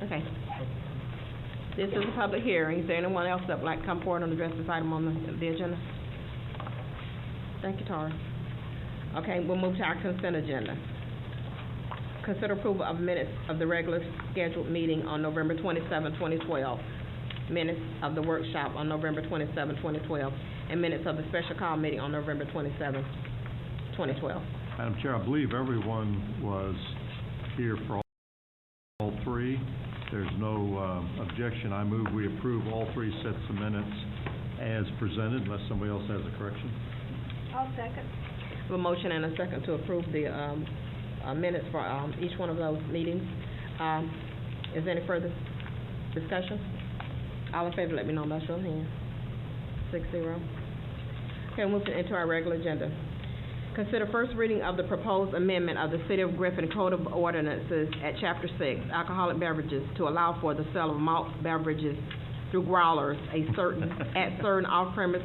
Speaker 1: Okay. This is a public hearing. Is there anyone else that would like to come forward and address this item on the agenda? Thank you, Tara. Okay, we'll move to our consent agenda. Consider approval of minutes of the regular scheduled meeting on November 27, 2012, minutes of the workshop on November 27, 2012, and minutes of the special call meeting on November 27, 2012.
Speaker 7: Madam Chair, I believe everyone was here for all three. There's no objection. I move we approve all 3 sets of minutes as presented, unless somebody else has a correction.
Speaker 4: I'll second.
Speaker 1: We have a motion and a second to approve the, minutes for, each one of those meetings. Is there any further discussion? All in favor, let me know by show of hands. 6-0. Okay, moving into our regular agenda. Consider first reading of the proposed amendment of the City of Griffin Code of Ordinances at Chapter 6, Alcoholic Beverages, to allow for the sale of malt beverages through growlers at certain off-premise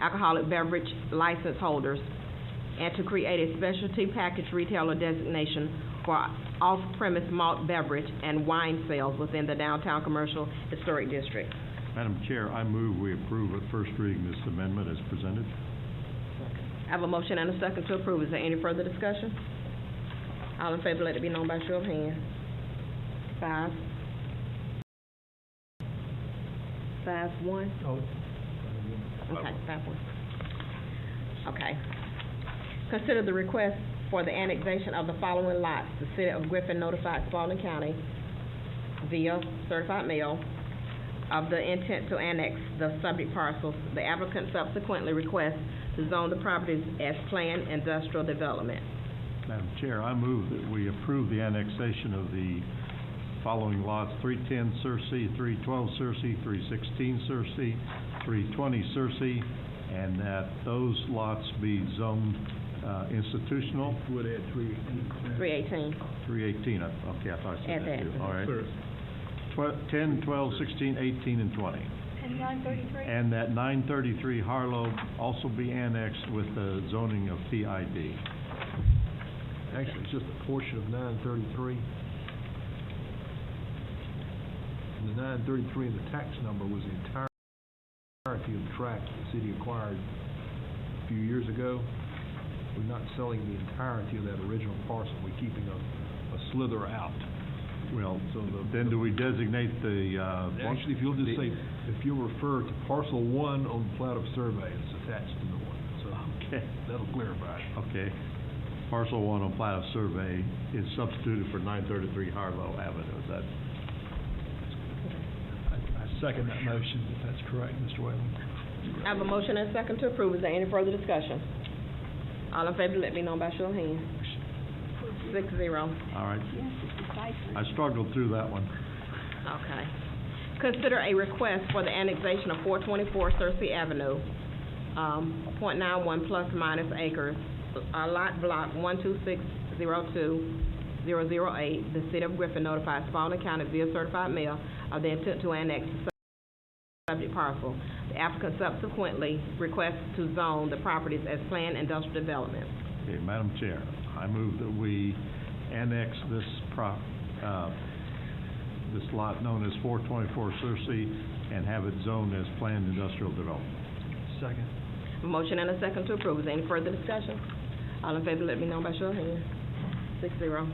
Speaker 1: alcoholic beverage license holders, and to create a specialty package retailer designation for off-premise malt beverage and wine sales within the downtown commercial historic district.
Speaker 7: Madam Chair, I move we approve at first reading this amendment as presented.
Speaker 1: I have a motion and a second to approve. Is there any further discussion? All in favor, let it be known by show of hands. 5-1.
Speaker 2: Oh,
Speaker 1: Okay, 5-1. Okay. Consider the request for the annexation of the following lots. The City of Griffin notified Spalding County via certified mail of the intent to annex the subject parcels. The applicant subsequently requests to zone the properties as planned industrial development.
Speaker 7: Madam Chair, I move that we approve the annexation of the following lots: 310 Searcy, 312 Searcy, 316 Searcy, 320 Searcy, and that those lots be zoned institutional.
Speaker 8: Would add
Speaker 1: 318.
Speaker 7: 318, okay, I thought I
Speaker 1: Add
Speaker 7: said that
Speaker 1: that.
Speaker 7: too. All right. 10, 12, 16, 18, and 20.
Speaker 4: And 933?
Speaker 7: And that 933 Harlow also be annexed with the zoning of PID.
Speaker 8: Actually, it's just a portion of 933. And the 933 in the tax number was the entirety of the tract the city acquired a few years ago. We're not selling the entirety of that original parcel. We're keeping a slither out.
Speaker 7: Well, so then do we designate the,
Speaker 8: Actually, if you'll just say, if you'll refer to parcel 1 on the plat of survey, it's attached to the one. So
Speaker 7: Okay.
Speaker 8: that'll clarify it.
Speaker 7: Okay. Parcel 1 on plat of survey is substituted for 933 Harlow Avenue, is that?
Speaker 2: I second that motion, if that's correct, Mr. Whalen.
Speaker 1: I have a motion and a second to approve. Is there any further discussion? All in favor, let me know by show of hands. 6-0.
Speaker 7: All right.
Speaker 4: Yes, it's precisely.
Speaker 7: I struggled through that one.
Speaker 1: Okay. Consider a request for the annexation of 424 Searcy Avenue, .91 plus minus acres, lot block 12602-008. The City of Griffin notifies Spalding County via certified mail of the intent to annex the subject parcel. The applicant subsequently requests to zone the properties as planned industrial development.
Speaker 7: Okay, Madam Chair, I move that we annex this this lot known as 424 Searcy and have it zoned as planned industrial development.
Speaker 2: Second.
Speaker 1: A motion and a second to approve. Is there any further discussion? All in favor, let me know by show of hands. 6-0.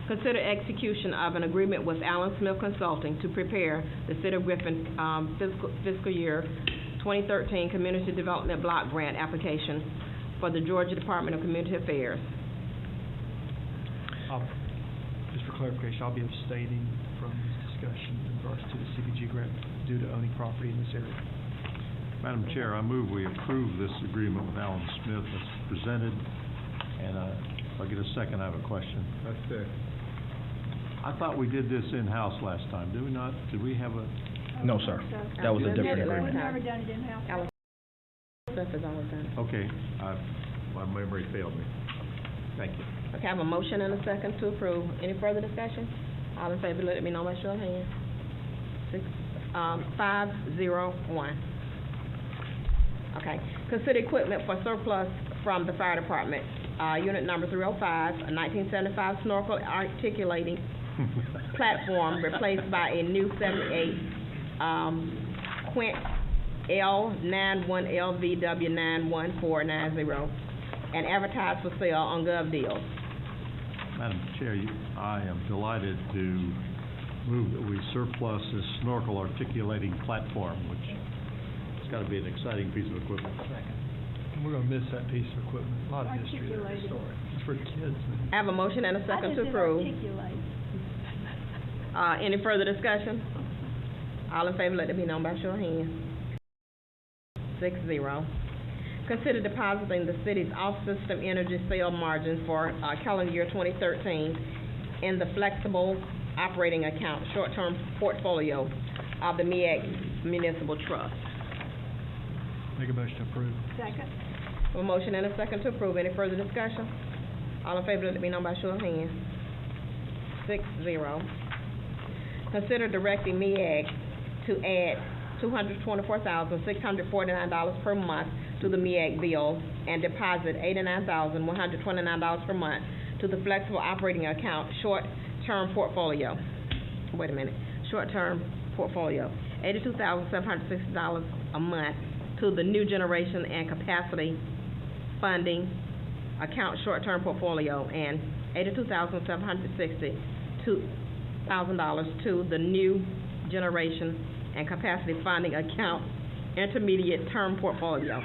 Speaker 1: Consider execution of an agreement with Allen Smith Consulting to prepare the City of Griffin fiscal year 2013 Community Development Block Grant application for the Georgia Department of Community Affairs.
Speaker 2: Just for clarification, I'll be abstaining from this discussion in regards to the CDG grant due to owning property in this area.
Speaker 7: Madam Chair, I move we approve this agreement with Allen Smith as presented, and if I get a second, I have a question.
Speaker 8: That's fair.
Speaker 7: I thought we did this in-house last time, did we not? Did we have a,
Speaker 10: No, sir. That was a different
Speaker 1: Never
Speaker 10: agreement.
Speaker 4: Never done it in-house.
Speaker 1: Allen Smith has always done it.
Speaker 7: okay, my memory failed me. Thank you.
Speaker 1: Okay, I have a motion and a second to approve. Any further discussion? All in favor, let me know by show of hands. 5-0-1. Okay. Consider equipment for surplus from the fire department. Unit number 305, a 1975 snorkel articulating platform replaced by a new 78 Quint L91LVW91490 and advertised for sale on Gov Deals.
Speaker 7: Madam Chair, I am delighted to move that we surplus this snorkel articulating platform, which it's got to be an exciting piece of equipment.
Speaker 2: And we're gonna miss that piece of equipment. A lot of history there,
Speaker 4: Articulated.
Speaker 2: historic. It's for the kids, man.
Speaker 1: I have a motion and a second to approve. Any further discussion? All in favor, let it be known by show of hands. 6-0. Consider depositing the city's off-system energy sale margin for calendar year 2013 in the flexible operating account, short-term portfolio of the MEAG Municipal Trust.
Speaker 2: Make a motion to approve.
Speaker 4: Second.
Speaker 1: A motion and a second to approve. Any further discussion? All in favor, let it be known by show of hands. 6-0. Consider directing MEAG to add $224,649 per month to the MEAG bill and deposit $89,129 per month to the flexible operating account short-term portfolio. Wait a minute. Short-term portfolio. $82,760 a month to the new generation and capacity funding account short-term portfolio and $82,760 to the new generation and capacity funding account intermediate term portfolio.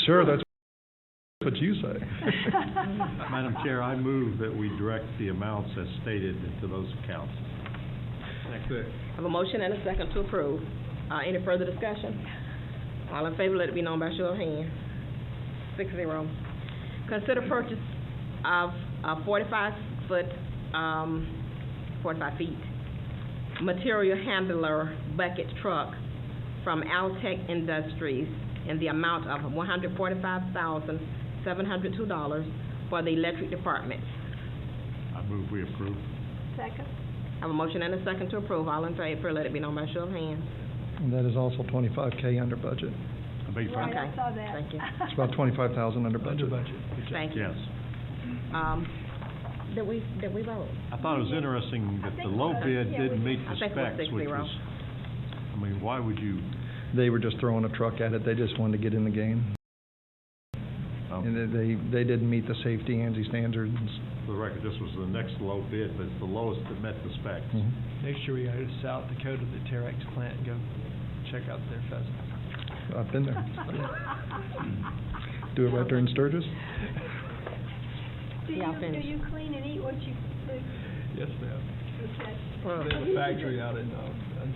Speaker 6: Sure, that's what you say.
Speaker 7: Madam Chair, I move that we direct the amounts as stated into those accounts.
Speaker 8: That's it.
Speaker 1: I have a motion and a second to approve. Any further discussion? All in favor, let it be known by show of hands. 6-0. Consider purchase of a 45 feet material handler bucket truck from Altech Industries in the amount of $145,702 for the electric department.
Speaker 7: I move we approve.
Speaker 4: Second.
Speaker 1: I have a motion and a second to approve. All in favor, let it be known by show of hands.
Speaker 5: And that is also $25K under budget.
Speaker 7: I beg your
Speaker 4: Right,
Speaker 7: pardon?
Speaker 4: I saw that.
Speaker 1: Thank you.
Speaker 5: It's about $25,000 under budget.
Speaker 2: Under budget. Good job.
Speaker 1: Thank you.
Speaker 7: Yes.
Speaker 1: Did we vote?
Speaker 7: I thought it was interesting that the low bid didn't meet the
Speaker 1: I think we're
Speaker 7: specs, which
Speaker 1: 6-0.
Speaker 7: was, I mean, why would you?
Speaker 5: They were just throwing a truck at it. They just wanted to get in the game. And they didn't meet the safety ANSI standards.
Speaker 7: For the record, this was the next low bid, but it's the lowest that met the specs.
Speaker 2: Next year we go to South Dakota, the Terex plant, and go check out their pheasants.
Speaker 5: I've been there. Do it right during Sturgis?
Speaker 4: Do
Speaker 1: Yeah, I'll
Speaker 4: you
Speaker 1: finish.
Speaker 4: clean and eat what you cook?
Speaker 2: Yes, ma'am.
Speaker 4: Okay.
Speaker 2: They have a factory out in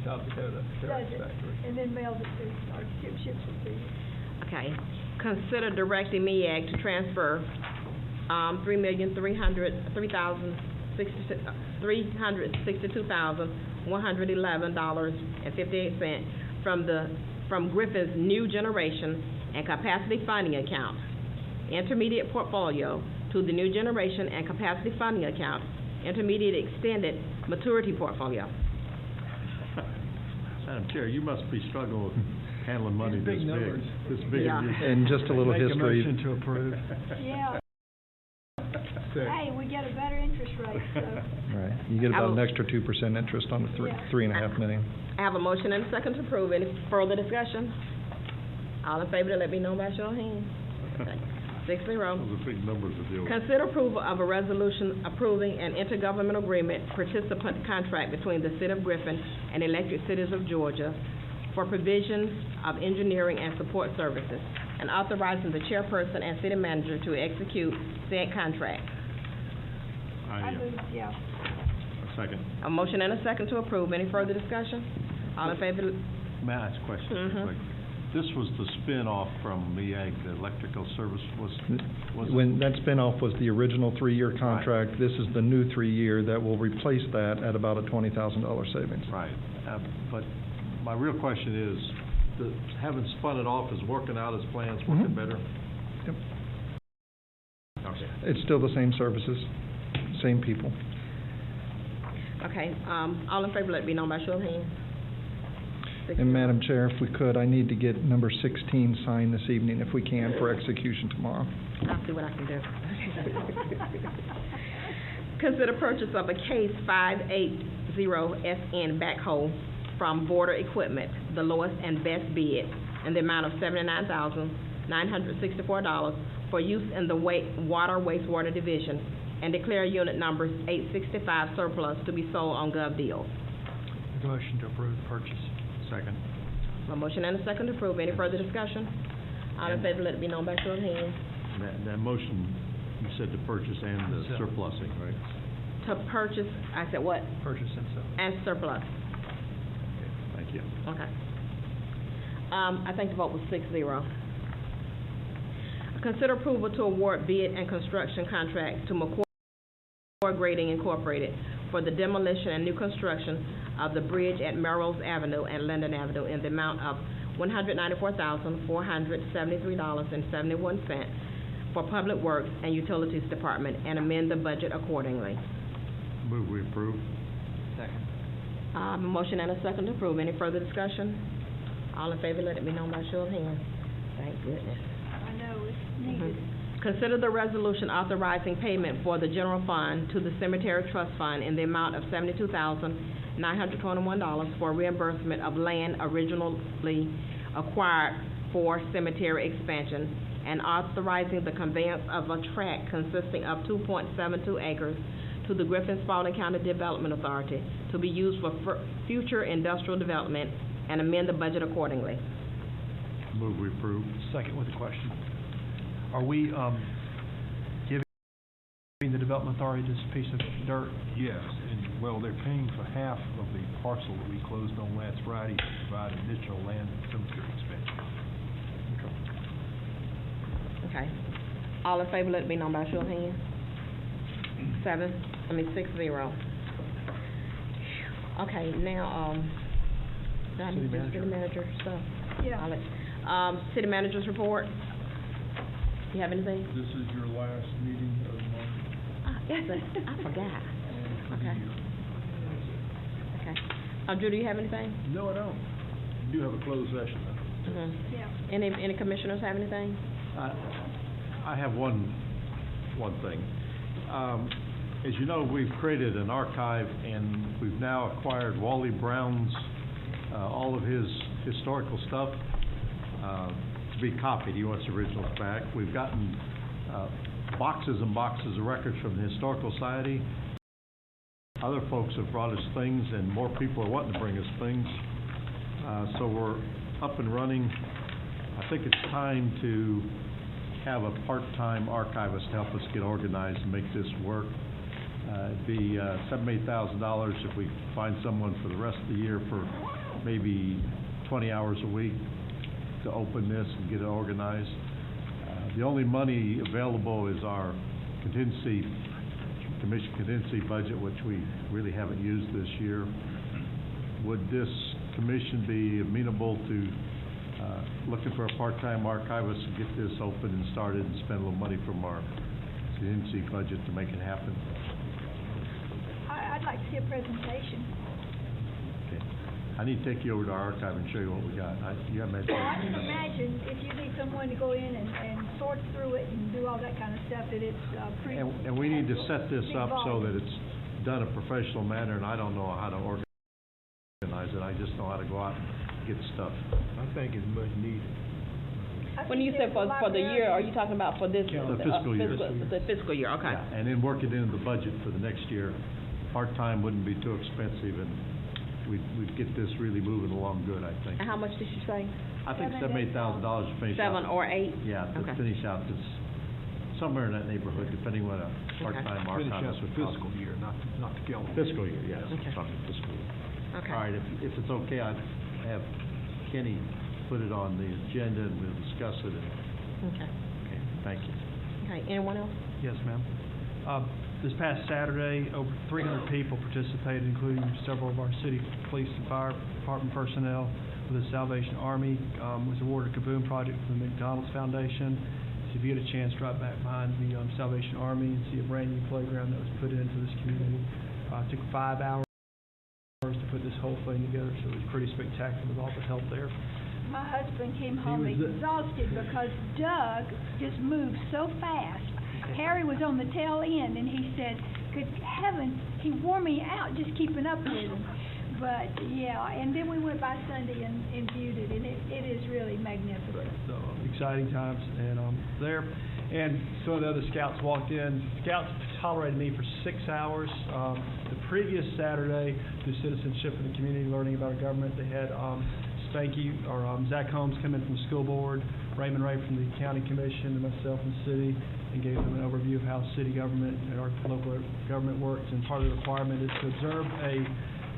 Speaker 2: South Dakota, Terex
Speaker 4: Does it?
Speaker 2: factory.
Speaker 4: And then mail it to, or ships it to you.
Speaker 1: Okay. Consider directing MEAG to transfer $3,362,111.58 from Griffin's new generation and capacity funding account, intermediate portfolio, to the new generation and capacity funding account, intermediate extended maturity portfolio.
Speaker 7: Madam Chair, you must be struggling with handling money
Speaker 2: These
Speaker 7: this
Speaker 2: big numbers.
Speaker 7: big. This big.
Speaker 1: Yeah.
Speaker 5: And just a little
Speaker 2: Make a
Speaker 5: history.
Speaker 2: motion to approve.
Speaker 4: Yeah.
Speaker 2: Six.
Speaker 4: Hey, we get a better interest rate, so.
Speaker 5: Right. You get about an extra 2% interest on the
Speaker 4: Yeah.
Speaker 5: $3.5 million.
Speaker 1: I have a motion and a second to approve. Any further discussion? All in favor, let me know by show of hands. 6-0.
Speaker 7: Those are big numbers to deal with.
Speaker 1: Consider approval of a resolution approving an intergovernmental agreement participant contract between the City of Griffin and Electric Cities of Georgia for provisions of engineering and support services, and authorizing the chairperson and city manager to execute said contract.
Speaker 4: I moved, yeah.
Speaker 7: A second.
Speaker 1: A motion and a second to approve. Any further discussion? All in favor?
Speaker 7: May I ask a question?
Speaker 1: Mhm.
Speaker 7: Quick? This was the spin-off from MEAG, the electrical service was it?
Speaker 5: When that spinoff was the original 3-year contract, this is the new 3-year that will replace that at about a $20,000 savings.
Speaker 7: Right. But my real question is, having spun it off is working out as plans, working
Speaker 5: Mhm.
Speaker 7: better?
Speaker 5: Yep.
Speaker 7: Okay.
Speaker 5: It's still the same services, same people.
Speaker 1: Okay, all in favor, let me know by show of hands.
Speaker 5: And Madam Chair, if we could, I need to get number 16 signed this evening if we can for execution tomorrow.
Speaker 1: I'll see what I can do. Consider purchase of a Case 580SN backhoe from Border Equipment, the lowest and best bid, in the amount of $79,964 for use in the Water Wastewater Division, and declare unit number 865 surplus to be sold on Gov Deals.
Speaker 2: Make a motion to approve the purchase.
Speaker 7: Second.
Speaker 1: A motion and a second to approve. Any further discussion? All in favor, let it be known by show of hands.
Speaker 7: That motion, you said to purchase and the
Speaker 2: Sell.
Speaker 7: surplusing, right?
Speaker 1: To purchase, I said what?
Speaker 2: Purchase and sell.
Speaker 1: And surplus.
Speaker 7: Thank you.
Speaker 1: Okay. I think the vote was 6-0. Consider approval to award bid and construction contracts to McCoy Grading Incorporated for the demolition and new construction of the bridge at Melrose Avenue and Linden Avenue in the amount of $194,473.71 for Public Works and Utilities Department, and amend the budget accordingly.
Speaker 7: Move we approve.
Speaker 8: Second.
Speaker 1: A motion and a second to approve. Any further discussion? All in favor, let it be known by show of hands. Thank goodness.
Speaker 4: I know, it's needed.
Speaker 1: Consider the resolution authorizing payment for the general fund to the Cemetery Trust Fund in the amount of $72,921 for reimbursement of land originally acquired for cemetery expansion, and authorizing the conveyance of a tract consisting of 2.72 acres to the Griffin Spalding County Development Authority to be used for future industrial development, and amend the budget accordingly.
Speaker 7: Move we approve.
Speaker 2: Second with a question. Are we, giving the Development Authority this piece of dirt?
Speaker 8: Yes, and, well, they're paying for half of the parcel that we closed on last Friday to provide additional land and cemetery expansion.
Speaker 1: Okay. All in favor, let it be known by show of hands. 6-0. Okay, now, do I need to do city manager stuff?
Speaker 4: Yeah.
Speaker 1: I'll city manager's report. You have anything?
Speaker 8: This is your last meeting of the month.
Speaker 1: Yes, I forgot.
Speaker 8: For the
Speaker 1: Okay.
Speaker 8: year.
Speaker 1: Okay. Drew, do you have anything?
Speaker 8: No, I don't. You do have a closed session, though.
Speaker 1: Mm-hmm.
Speaker 4: Yeah.
Speaker 1: Any commissioners have anything?
Speaker 7: I have one thing. As you know, we've created an archive, and we've now acquired Wally Brown's, all of his historical stuff to be copied. He wants the originals back. We've gotten boxes and boxes of records from the Historical Society. Other folks have brought us things, and more people are wanting to bring us things. So we're up and running. I think it's time to have a part-time archivist to help us get organized and make this work. It'd be $7,000-8,000 if we find someone for the rest of the year for maybe 20 hours a week to open this and get it organized. The only money available is our commission contingency budget, which we really haven't used this year. Would this commission be amenable to looking for a part-time archivist to get this open and started and spend a little money from our contingency budget to make it happen?
Speaker 4: I'd like to see a presentation.
Speaker 7: Okay. I need to take you over to our archive and show you what we got. You haven't had
Speaker 4: Well, I can imagine if you need someone to go in and sort through it and do all that kind of stuff, that it's pretty...
Speaker 7: And we need to set this up so that it's done in a professional manner, and I don't know how to organize it. I just know how to go out and get stuff.
Speaker 8: I think it's much needed.
Speaker 1: When you say for the year, are you talking about for this?
Speaker 7: The fiscal year.
Speaker 1: The fiscal year, okay.
Speaker 7: Yeah, and then work it into the budget for the next year. Part-time wouldn't be too expensive, and we'd get this really moving along good, I think.
Speaker 1: And how much did you say?
Speaker 7: I think $7,000-8,000 to finish out.
Speaker 1: 7 or 8?
Speaker 7: Yeah, to
Speaker 1: Okay.
Speaker 7: finish out this, somewhere in that neighborhood, depending what a part-time
Speaker 8: Finish out
Speaker 7: archivist
Speaker 8: the
Speaker 7: would cost.
Speaker 8: fiscal year, not the calendar.
Speaker 7: Fiscal year, yes,
Speaker 1: Okay.
Speaker 7: talking fiscal year.
Speaker 1: Okay.
Speaker 7: All right, if it's okay, I'd have Kenny put it on the agenda and we'll discuss it.
Speaker 1: Okay.
Speaker 7: Okay, thank you.
Speaker 1: Okay, anyone else?
Speaker 2: Yes, ma'am. This past Saturday, over 300 people participated, including several of our city police and fire department personnel with the Salvation Army. Was awarded a Kaboom project from the McDonald's Foundation. So if you get a chance, drive back behind the Salvation Army and see a brand new playground that was put into this community. It took 5 hours to put this whole thing together, so it was pretty spectacular with all the help there.
Speaker 4: My husband came home
Speaker 2: was
Speaker 4: exhausted because Doug just moved so fast. Harry was on the tail end, and he said, good heavens, he wore me out just keeping up with him. But, yeah, and then we went by Sunday and viewed it, and it is really magnificent.
Speaker 2: So, exciting times, and there. And some of the other scouts walked in. Scouts tolerated me for 6 hours. The previous Saturday, through citizenship in the community, learning about our government, they had Zach Holmes come in from the school board, Raymond Ray from the county commission, and myself from the city, and gave them an overview of how city government and our local government works. And part of the requirement is to observe a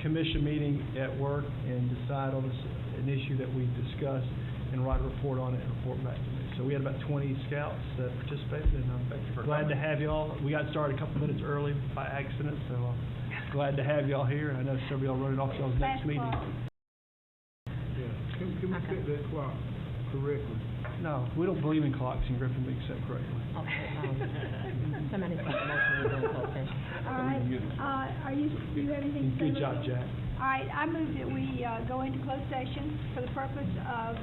Speaker 2: commission meeting at work and decide on an issue that we discuss and write a report on it and report back to me. So we had about 20 scouts that participated, and I'm glad to have y'all. We got started a couple minutes early by accident, so glad to have y'all here, and I know several of y'all running off to y'all's next meeting.
Speaker 5: Can we set that clock correctly?
Speaker 2: No, we don't believe in clocks in Griffin being set correctly.
Speaker 1: Somebody make a motion to go into closed session.
Speaker 4: All right, do you have anything to say?
Speaker 2: Good job, Jack.
Speaker 4: All right, I move that we go into closed session for the purpose of